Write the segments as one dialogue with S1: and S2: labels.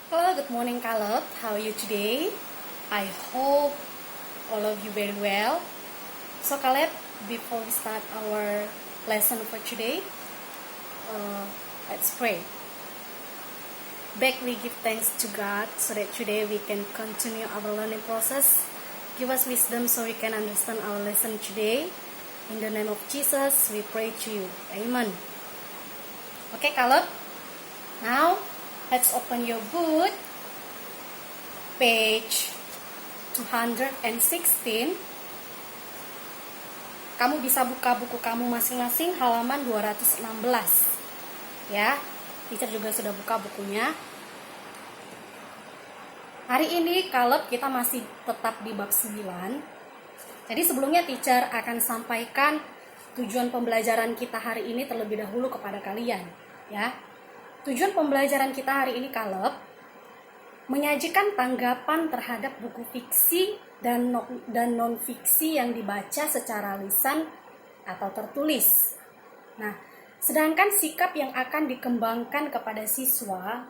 S1: Hello, good morning, Caleb. How are you today? I hope all of you very well. So, Caleb, before we start our lesson for today, let's pray. Back, we give thanks to God so that today we can continue our learning process. Give us wisdom so we can understand our lesson today. In the name of Jesus, we pray to you. Amen. Okay, Caleb. Now, let's open your book, page 216. Kamu bisa buka buku kamu masing-masing halaman 216. Ya, teacher juga sudah buka bukunya. Hari ini Caleb kita masih tetap di bab 9. Jadi sebelumnya teacher akan sampaikan tujuan pembelajaran kita hari ini terlebih dahulu kepada kalian, ya. Tujuan pembelajaran kita hari ini, Caleb, menyajikan tanggapan terhadap buku fiksi dan non-fiksi yang dibaca secara lisan atau tertulis. Nah, sedangkan sikap yang akan dikembangkan kepada siswa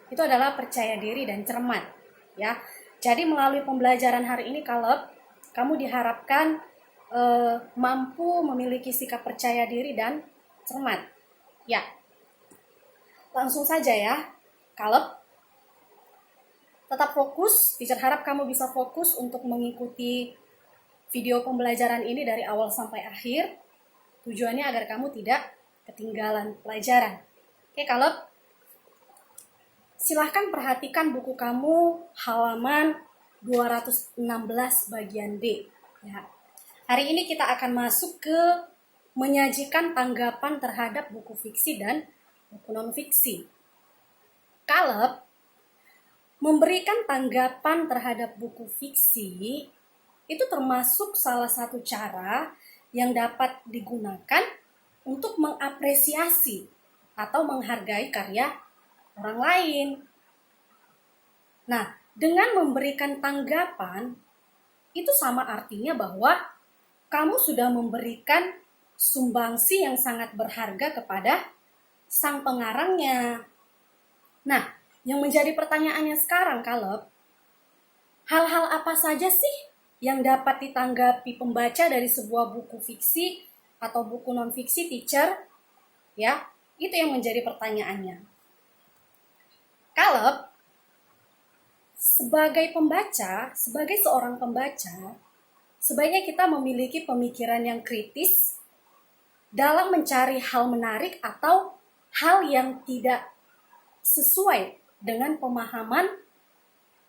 S1: itu adalah percaya diri dan cermat, ya. Jadi melalui pembelajaran hari ini, Caleb, kamu diharapkan mampu memiliki sikap percaya diri dan cermat. Ya. Langsung saja ya, Caleb. Tetap fokus, teacher harap kamu bisa fokus untuk mengikuti video pembelajaran ini dari awal sampai akhir. Tujuannya agar kamu tidak ketinggalan pelajaran. Oke, Caleb. Silahkan perhatikan buku kamu halaman 216 bagian D. Ya. Hari ini kita akan masuk ke menyajikan tanggapan terhadap buku fiksi dan buku non-fiksi. Caleb, memberikan tanggapan terhadap buku fiksi itu termasuk salah satu cara yang dapat digunakan untuk mengapresiasi atau menghargai karya orang lain. Nah, dengan memberikan tanggapan, itu sama artinya bahwa kamu sudah memberikan sumbangsi yang sangat berharga kepada sang pengarangnya. Nah, yang menjadi pertanyaannya sekarang, Caleb, hal-hal apa saja sih yang dapat ditanggapi pembaca dari sebuah buku fiksi atau buku non-fiksi, teacher? Ya, itu yang menjadi pertanyaannya. Caleb, sebagai pembaca, sebagai seorang pembaca, sebaiknya kita memiliki pemikiran yang kritis dalam mencari hal menarik atau hal yang tidak sesuai dengan pemahaman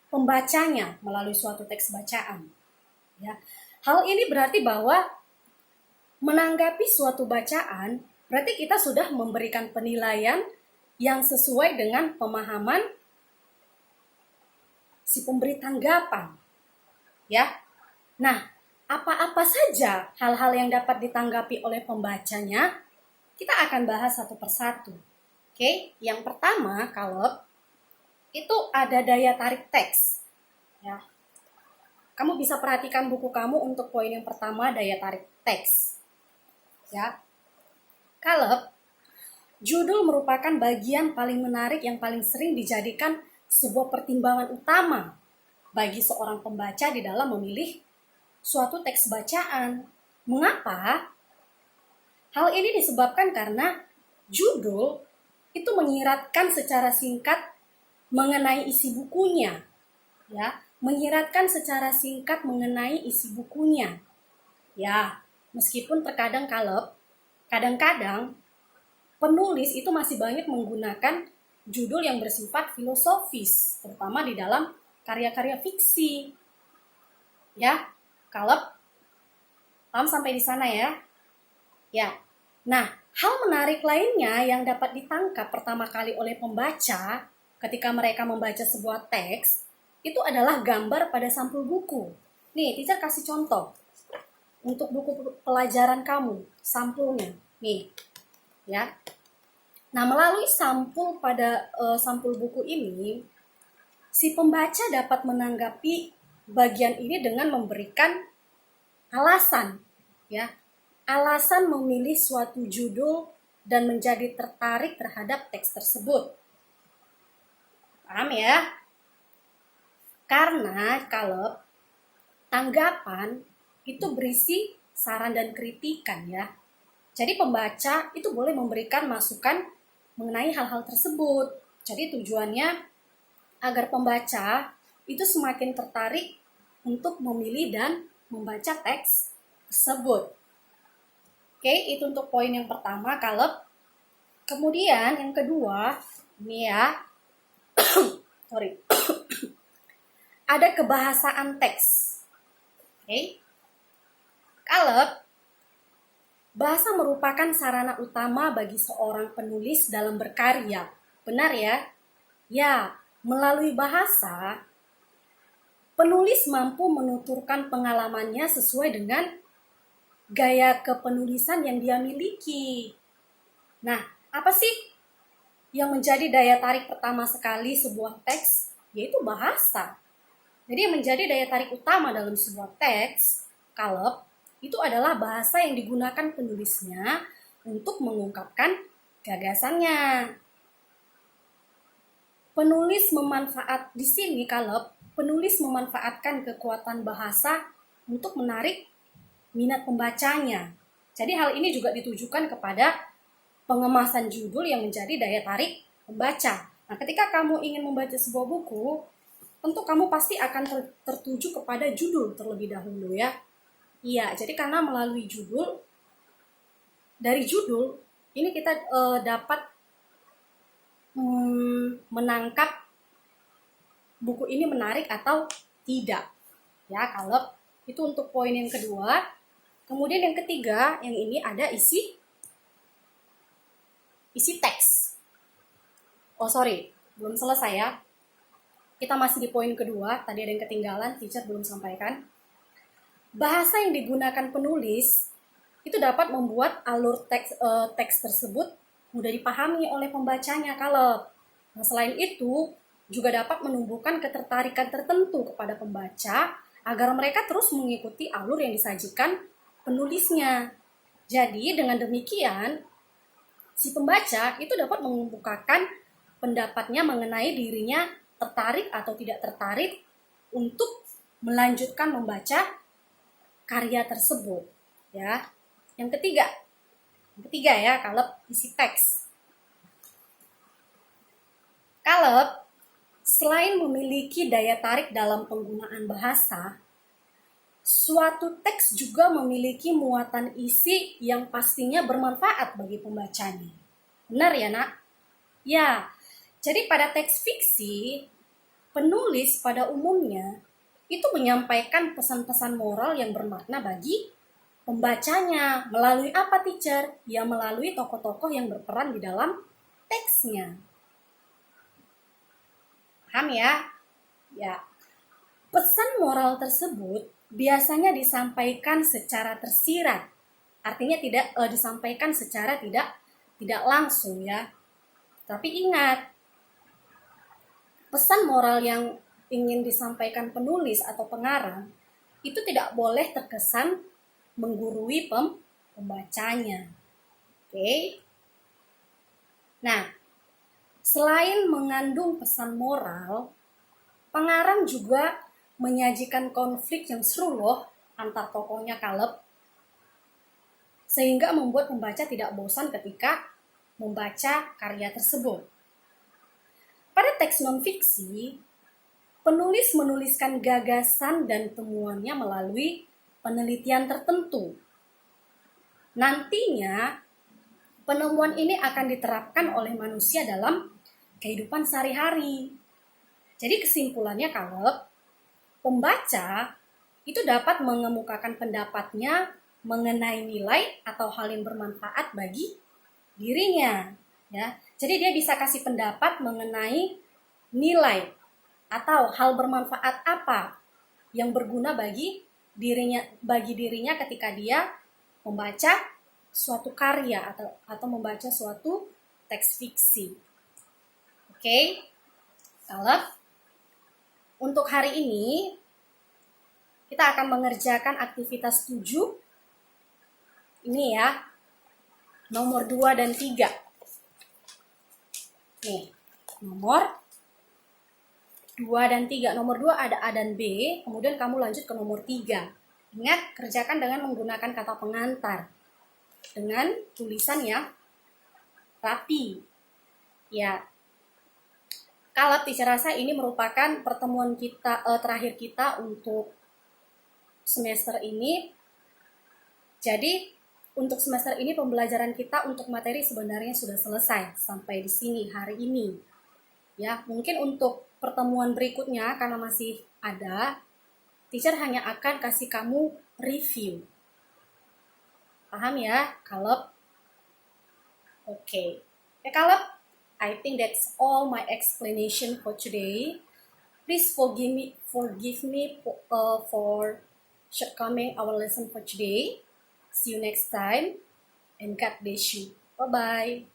S1: pembacanya melalui suatu teks bacaan. Ya. Hal ini berarti bahwa menanggapi suatu bacaan, berarti kita sudah memberikan penilaian yang sesuai dengan pemahaman si pemberi tanggapan. Ya. Nah, apa-apa saja hal-hal yang dapat ditanggapi oleh pembacanya, kita akan bahas satu persatu. Oke, yang pertama, Caleb, itu ada daya tarik teks. Ya. Kamu bisa perhatikan buku kamu untuk poin yang pertama, daya tarik teks. Ya. Caleb, judul merupakan bagian paling menarik yang paling sering dijadikan sebuah pertimbangan utama bagi seorang pembaca di dalam memilih suatu teks bacaan. Mengapa? Hal ini disebabkan karena judul itu menyiratkan secara singkat mengenai isi bukunya, ya, menyiratkan secara singkat mengenai isi bukunya, ya. Meskipun terkadang kadang-kadang penulis itu masih banyak menggunakan judul yang bersifat filosofis, terutama di dalam karya-karya fiksi, ya. Caleb, paham sampai di sana ya? Ya. Nah, hal menarik lainnya yang dapat ditangkap pertama kali oleh pembaca ketika mereka membaca sebuah teks, itu adalah gambar pada sampul buku. Nih, teacher kasih contoh. Untuk buku pelajaran kamu, sampulnya. Nih, ya. Nah, melalui sampul pada sampul buku ini, si pembaca dapat menanggapi bagian ini dengan memberikan alasan, ya. Alasan memilih suatu judul dan menjadi tertarik terhadap teks tersebut. Paham ya? Karena kalau tanggapan itu berisi saran dan kritikan ya. Jadi pembaca itu boleh memberikan masukan mengenai hal-hal tersebut. Jadi tujuannya agar pembaca itu semakin tertarik untuk memilih dan membaca teks tersebut. Oke, itu untuk poin yang pertama, Caleb. Kemudian yang kedua, ini ya, sorry, ada kebahasaan teks. Oke, Caleb, bahasa merupakan sarana utama bagi seorang penulis dalam berkarya. Benar ya? Ya, melalui bahasa, penulis mampu menuturkan pengalamannya sesuai dengan gaya kepenulisan yang dia miliki. Nah, apa sih yang menjadi daya tarik pertama sekali sebuah teks? Yaitu bahasa. Jadi yang menjadi daya tarik utama dalam sebuah teks, Caleb, itu adalah bahasa yang digunakan penulisnya untuk mengungkapkan gagasannya. Penulis di sini, Caleb, penulis memanfaatkan kekuatan bahasa untuk menarik minat pembacanya. Jadi hal ini juga ditujukan kepada pengemasan judul yang menjadi daya tarik pembaca. Nah, ketika kamu ingin membaca sebuah buku, tentu kamu pasti akan tertuju kepada judul terlebih dahulu ya. Iya, jadi karena melalui judul, dari judul ini kita dapat menangkap buku ini menarik atau tidak. Ya, kalau itu untuk poin yang kedua. Kemudian yang ketiga, yang ini ada isi teks. Oh sorry, belum selesai ya. Kita masih di poin kedua, tadi ada yang ketinggalan, teacher belum sampaikan. Bahasa yang digunakan penulis itu dapat membuat alur teks tersebut mudah dipahami oleh pembacanya. Kalau selain itu juga dapat menumbuhkan ketertarikan tertentu kepada pembaca agar mereka terus mengikuti alur yang disajikan penulisnya. Jadi dengan demikian si pembaca itu dapat mengemukakan pendapatnya mengenai dirinya tertarik atau tidak tertarik untuk melanjutkan membaca karya tersebut ya. Yang ketiga ya, Caleb, isi teks. Caleb selain memiliki daya tarik dalam penggunaan bahasa, suatu teks juga memiliki muatan isi yang pastinya bermanfaat bagi pembacanya. Benar ya, Nak? Ya, jadi pada teks fiksi, penulis pada umumnya itu menyampaikan pesan-pesan moral yang bermakna bagi pembacanya. Melalui apa, teacher? Ya, melalui tokoh-tokoh yang berperan di dalam teksnya. Paham ya? Ya. Pesan moral tersebut biasanya disampaikan secara tersirat. Artinya tidak disampaikan secara tidak langsung ya. Tapi ingat, pesan moral yang ingin disampaikan penulis atau pengarang itu tidak boleh terkesan menggurui pembacanya. Oke. Nah, selain mengandung pesan moral, pengarang juga menyajikan konflik yang seru loh antar tokohnya, Caleb, sehingga membuat pembaca tidak bosan ketika membaca karya tersebut. Pada teks non-fiksi, penulis menuliskan gagasan dan temuannya melalui penelitian tertentu. Nantinya, penemuan ini akan diterapkan oleh manusia dalam kehidupan sehari-hari. Jadi kesimpulannya, kalau pembaca itu dapat mengemukakan pendapatnya mengenai nilai atau hal yang bermanfaat bagi dirinya. Ya, jadi dia bisa kasih pendapat mengenai nilai atau hal bermanfaat apa yang berguna bagi dirinya ketika dia membaca suatu karya atau membaca suatu teks fiksi. Oke, Caleb, untuk hari ini kita akan mengerjakan aktivitas 7. Ini ya, nomor 2 dan 3. Nih, nomor 2 dan 3. Nomor 2 ada A dan B, kemudian kamu lanjut ke nomor 3. Ingat, kerjakan dengan menggunakan kata pengantar. Dengan tulisan yang rapi. Ya, kalau teacher rasa ini merupakan pertemuan kita terakhir kita untuk semester ini. Jadi, untuk semester ini pembelajaran kita untuk materi sebenarnya sudah selesai sampai di sini hari ini. Ya, mungkin untuk pertemuan berikutnya karena masih ada, teacher hanya akan kasih kamu review. Paham ya, Caleb? Oke. Ya, Caleb, I think that's all my explanation for today. Please forgive me for shortcoming our lesson for today. See you next time, and God bless you. Bye-bye.